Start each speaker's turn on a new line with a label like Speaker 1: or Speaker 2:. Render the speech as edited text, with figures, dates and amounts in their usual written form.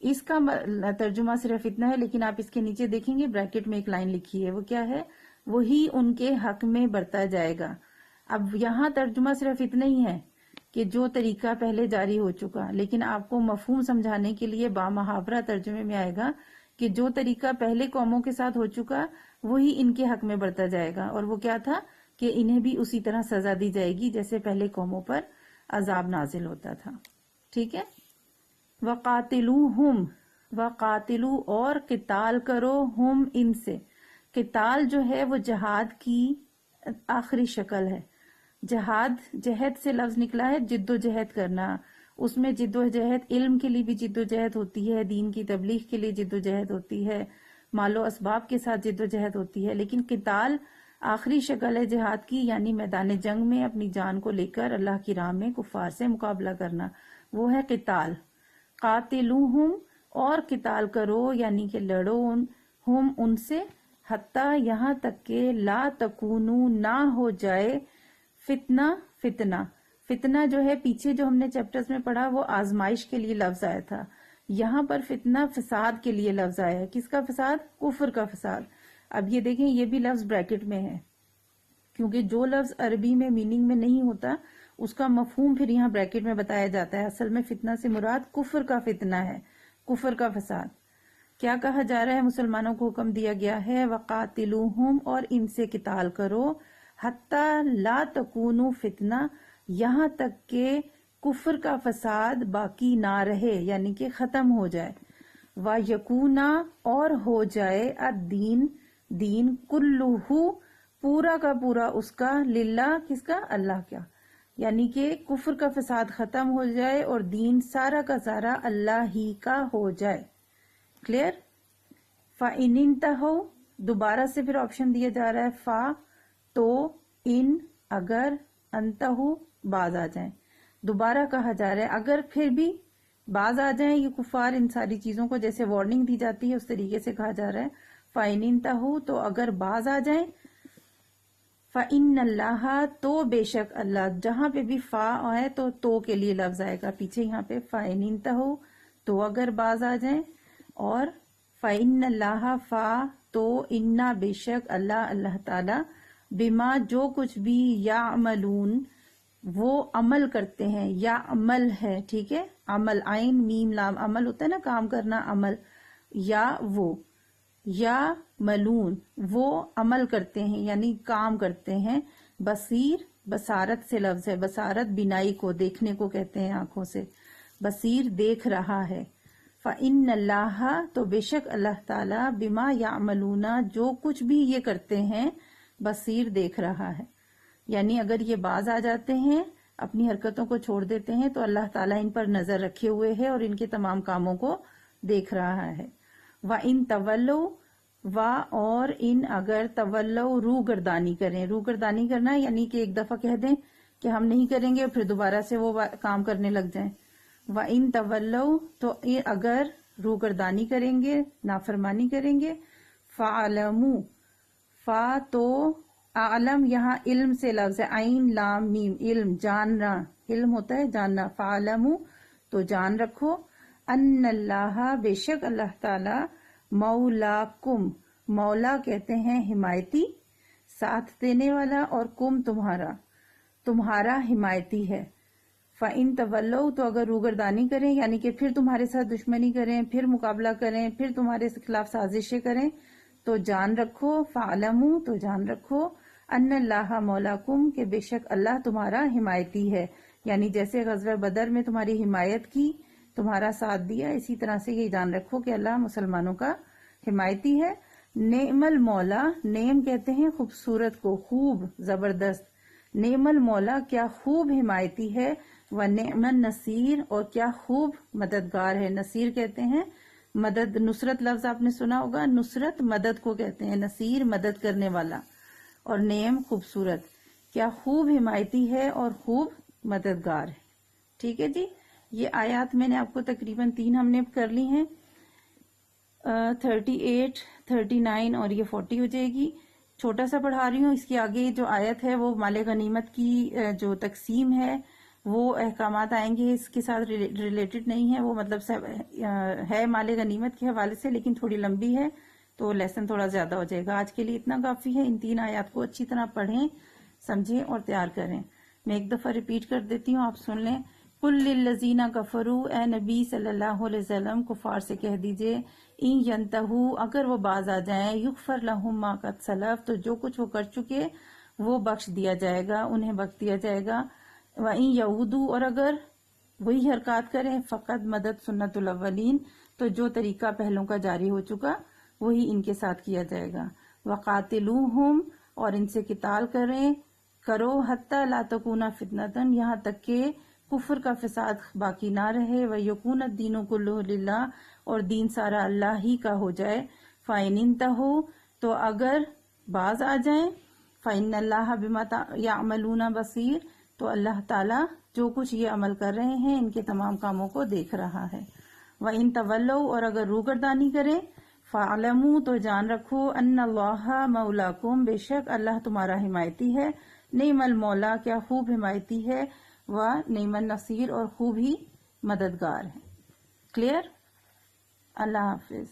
Speaker 1: اس کا ترجمہ صرف اتنا ہے، لیکن آپ اس کے نیچے دیکھیں گے بریکٹ میں ایک لائن لکھی ہے، وہ کیا ہے؟ وہی ان کے حق میں برتا جائے گا۔ اب یہاں ترجمہ صرف اتنا ہی ہے کہ جو طریقہ پہلے جاری ہو چکا، لیکن آپ کو مفہوم سمجھانے کے لیے بامحاورہ ترجمے میں آئے گا کہ جو طریقہ پہلے قوموں کے ساتھ ہو چکا وہی ان کے حق میں برتا جائے گا، اور وہ کیا تھا کہ انہیں بھی اسی طرح سزا دی جائے گی جیسے پہلے قوموں پر عذاب نازل ہوتا تھا۔ ٹھیک ہے؟ وَقَاتِلُوهُمْ، وَقَاتِلُوا، اور قتال کرو، ہم ان سے۔ قتال جو ہے وہ جہاد کی آخری شکل ہے۔ جہد سے لفظ نکلا ہے جد و جہد کرنا، اس میں جد و جہد علم کے لیے بھی جد و جہد ہوتی ہے، دین کی تبلیغ کے لیے جد و جہد ہوتی ہے، مال و اسباب کے ساتھ جد و جہد ہوتی ہے، لیکن قتال آخری شکل ہے جہاد کی، یعنی میدان جنگ میں اپنی جان کو لے کر اللہ کی راہ میں کفار سے مقابلہ کرنا، وہ ہے قتال۔ قاتلوہم، اور قتال کرو یعنی کہ لڑو ہم ان سے، حتیٰ یہاں تک کہ لا تکونو، نہ ہو جائے، فتنہ جو ہے پیچھے جو ہم نے چیپٹرز میں پڑھا وہ آزمائش کے لیے لفظ آیا تھا، یہاں پر فتنہ فساد کے لیے لفظ آیا ہے۔ کس کا فساد؟ کفر کا فساد۔ اب یہ دیکھیں یہ بھی لفظ بریکٹ میں ہے، کیونکہ جو لفظ عربی میں میننگ میں نہیں ہوتا اس کا مفہوم پھر یہاں بریکٹ میں بتایا جاتا ہے۔ اصل میں فتنہ سے مراد کفر کا فتنہ ہے، کفر کا فساد۔ کیا کہا جا رہا ہے؟ مسلمانوں کو حکم دیا گیا ہے وَقَاتِلُوهُمْ، اور ان سے قتال کرو، حَتَّى لَا تَكُونُوا فتنہ، یہاں تک کہ کفر کا فساد باقی نہ رہے، یعنی کہ ختم ہو جائے، وَيَكُونَ، اور ہو جائے، الدین، دین، کُلُّهُ، پورا کا پورا اس کا، للہ، کس کا؟ اللہ کا، یعنی کہ کفر کا فساد ختم ہو جائے اور دین سارا کا سارا اللہ ہی کا ہو جائے۔ کلیئر؟ فَإِنِ انْتَهُوا، دوبارہ سے پھر آپشن دیا جا رہا ہے، فا تو، ان اگر، انتہو باز آ جائیں، دوبارہ کہا جا رہا ہے اگر پھر بھی باز آ جائیں یہ کفار ان ساری چیزوں کو، جیسے وارننگ دی جاتی ہے اس طریقے سے کہا جا رہا ہے، فَإِنِ انْتَهُوا، تو اگر باز آ جائیں، فَإِنَّ اللَّهَ، تو بے شک اللہ، جہاں پہ بھی فا ہے تو کے لیے لفظ آئے گا پیچھے، یہاں پہ فَإِنِ انْتَهُوا، تو اگر باز آ جائیں، اور فَإِنَّ اللَّهَ، فا تو، اِنَّا، بے شک اللہ، اللہ تعالی، بما، جو کچھ بھی، یعملون، وہ عمل کرتے ہیں، یا عمل ہے، ٹھیک ہے، عمل، عین میم لام، عمل ہوتا ہے نا کام کرنا، عمل، یا وہ، یا ملون، وہ عمل کرتے ہیں یعنی کام کرتے ہیں، بصیر، بصارت سے لفظ ہے، بصارت بینائی کو، دیکھنے کو کہتے ہیں، آنکھوں سے، بصیر دیکھ رہا ہے، فَإِنَّ اللَّهَ، تو بے شک اللہ تعالیٰ، بما یعملون، جو کچھ بھی یہ کرتے ہیں، بصیر دیکھ رہا ہے، یعنی اگر یہ باز آ جاتے ہیں، اپنی حرکتوں کو چھوڑ دیتے ہیں تو اللہ تعالیٰ ان پر نظر رکھے ہوئے ہے اور ان کے تمام کاموں کو دیکھ رہا ہے۔ وَإِن تَوَلَّوْا، اور ان اگر تولوا، روح گردانی کریں، روح گردانی کرنا یعنی کہ ایک دفعہ کہہ دیں کہ ہم نہیں کریں گے اور پھر دوبارہ سے وہ کام کرنے لگ جائیں۔ وَإِن تَوَلَّوْا، تو اگر روح گردانی کریں گے، نافرمانی کریں گے، فَعَلَمُوا، فا تو، عالم یہاں علم سے لفظ ہے، عین لام میم، علم، جاننا، علم ہوتا ہے جاننا، فَعَلَمُوا، تو جان رکھو، ان اللہ، بے شک اللہ تعالی، مولاکم، مولا کہتے ہیں حمایتی، ساتھ دینے والا، اور کم، تمہارا حمایتی ہے۔ فَإِن تَوَلَّوْا، تو اگر روگردانی کریں یعنی کہ پھر تمہارے ساتھ دشمنی کریں، پھر مقابلہ کریں، پھر تمہارے خلاف سازشیں کریں، تو جان رکھو، فَعَلَمُوا، تو جان رکھو، ان اللہ مولاکم، کہ بے شک اللہ تمہارا حمایتی ہے، یعنی جیسے غزوہ بدر میں تمہاری حمایت کی، تمہارا ساتھ دیا، اسی طرح سے یہ جان رکھو کہ اللہ مسلمانوں کا حمایتی ہے۔ نعم المولا، نعم کہتے ہیں خوبصورت کو، خوب، زبردست، نعم المولا، کیا خوب حمایتی ہے، ونعم النصیر، اور کیا خوب مددگار ہے، نصیر کہتے ہیں مدد، نصرت لفظ آپ نے سنا ہوگا، نصرت مدد کو کہتے ہیں، نصیر مدد کرنے والا، اور نعم خوبصورت، کیا خوب حمایتی ہے اور خوب مددگار ہے۔ ٹھیک ہے جی، یہ آیات میں نے آپ کو تقریباً 3 ہم نے کر لی ہیں، 38، 39 اور یہ 40 ہو جائے گی۔ چھوٹا سا پڑھا رہی ہوں، اس کی آگے جو آیت ہے وہ مال غنیمت کی جو تقسیم ہے وہ احکامات آئیں گے اس کے ساتھ ریلیٹڈ نہیں ہے، وہ مطلب ہے مال غنیمت کے حوالے سے، لیکن تھوڑی لمبی ہے تو لیسن تھوڑا زیادہ ہو جائے گا. آج کے لیے اتنا کافی ہے. ان 3 آیات کو اچھی طرح پڑھیں، سمجھیں اور تیار کریں. میں ایک دفعہ ریپیٹ کر دیتی ہوں، آپ سن لیں. قُلْ لِلَّذِينَ كَفَرُوا، اے نبی صلی اللہ علیہ وسلم کفار سے کہہ دیجئے، اِن يَنْتَهُوا، اگر وہ باز آ جائیں، يُغْفَرْ لَهُم مَا قَدْ سَلَف، تو جو کچھ وہ کر چکے وہ بخش دیا جائے گا، انہیں بخش دیا جائے گا. وَإِن يَعُودُوا، اور اگر وہی حرکات کریں، فقط مدد سنت الاولین، تو جو طریقہ پہلوں کا جاری ہو چکا وہی ان کے ساتھ کیا جائے گا. وَقَاتِلُوهُمْ، اور ان سے قتال کرو، حتی لا تکون فتنۃ، یہاں تک کہ کفر کا فساد باقی نہ رہے، وَيَكُونَ الدِّينُ كُلُّهُ لِلَّهِ، اور دین سارا اللہ ہی کا ہو جائے. فَإِنِ انتهوا، تو اگر باز آ جائیں، فَإِنَّ اللَّهَ بِمَا يَعْمَلُونَ بَصِيرٌ، تو اللہ تعالیٰ جو کچھ یہ عمل کر رہے ہیں ان کے تمام کاموں کو دیکھ رہا ہے. وَإِن تَوَلَّوْا، اور اگر روگردانی کریں، فَاعْلَمُوا، تو جان رکھو، أَنَّ اللَّهَ مَوْلَاكُمْ، بے شک اللہ تمہارا حمایتی ہے. نعم المولا، کیا خوب حمایتی ہے، نعم النصیر، اور خوب ہی مددگار ہے. کلیئر؟ اللہ حافظ.